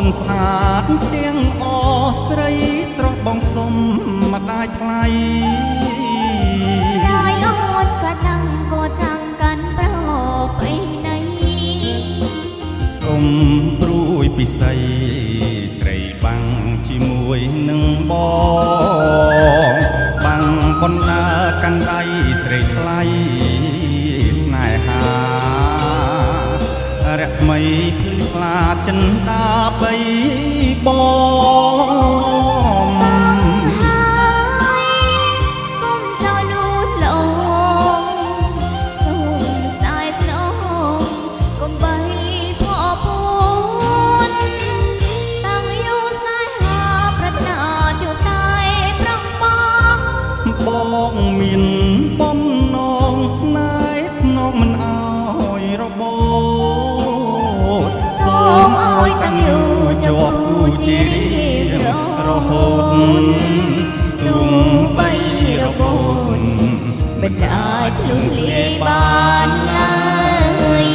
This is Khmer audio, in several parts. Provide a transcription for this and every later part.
នស្អាតទាំងអស្រីស្រស់បងសុំម្ដាយថ្លៃได้អូនក៏ដឹងក៏ចាំងកាន់ប្រពៃណីកុំព្រួយពិសីស្រីបាំងជាមួយនឹងបងបាំងបណ្ដាកាន់ដៃស្រីថ្លៃស្នេហារស្មីភ្លឺថ្លាចិនដាបីបងគុំចោលលូតលងសូមស្ដាយស្នងកុំបីផោពួនតាំងយូរស្នេហាប្រាថ្នាជួបតែប្រងបងមានបំណងស្នេហ៍ស្នងមិនអើយរបូតសូមឲ្យតាំងយូរជាប់គូជារៀងរហូតទុំបីរបូតមិនអាចលុះលាយបានឡើយ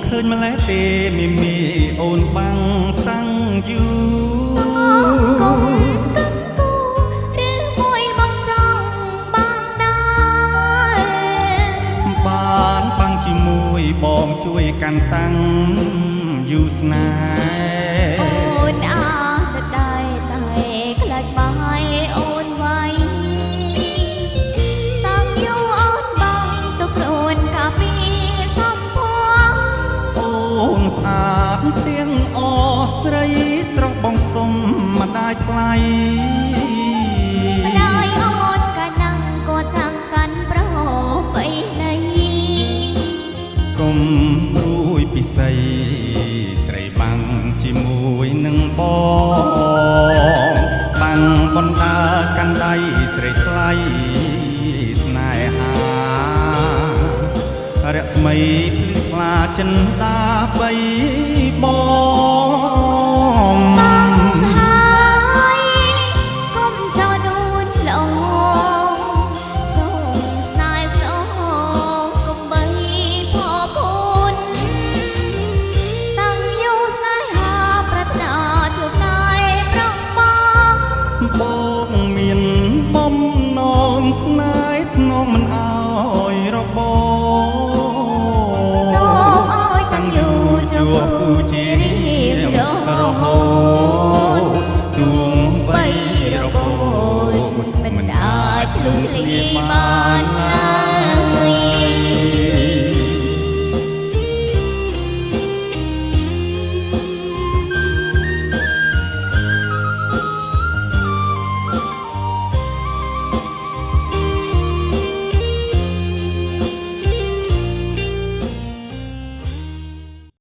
ឃើញម្លេះទេមីអូនបាំងតាំងយូរសូមគង់គិតគូរឬមួយបងចង់បានដែរបានបាំងជាមួយបងជួយកាន់តាំងយូរស្នេហ៍អូនអាដដែលតែខ្លាចបាយអូនໄວតាំងយូរអូនបងទុកខ្លួនកាពីសំភងអូនស្អាតទាំងអស្រីស្រស់បងសុំម្ដាយថ្លៃម្ដាយអូនក៏នឹងក៏ចាំងកាន់ប្រពៃណីកុំរួយពិសីស្រីបាំងជាមួយនឹងបងបាំងបណ្ដាកាន់ដៃស្រីថ្លៃស្នេហារស្មីភ្លឺថ្លាចិនដាបីបង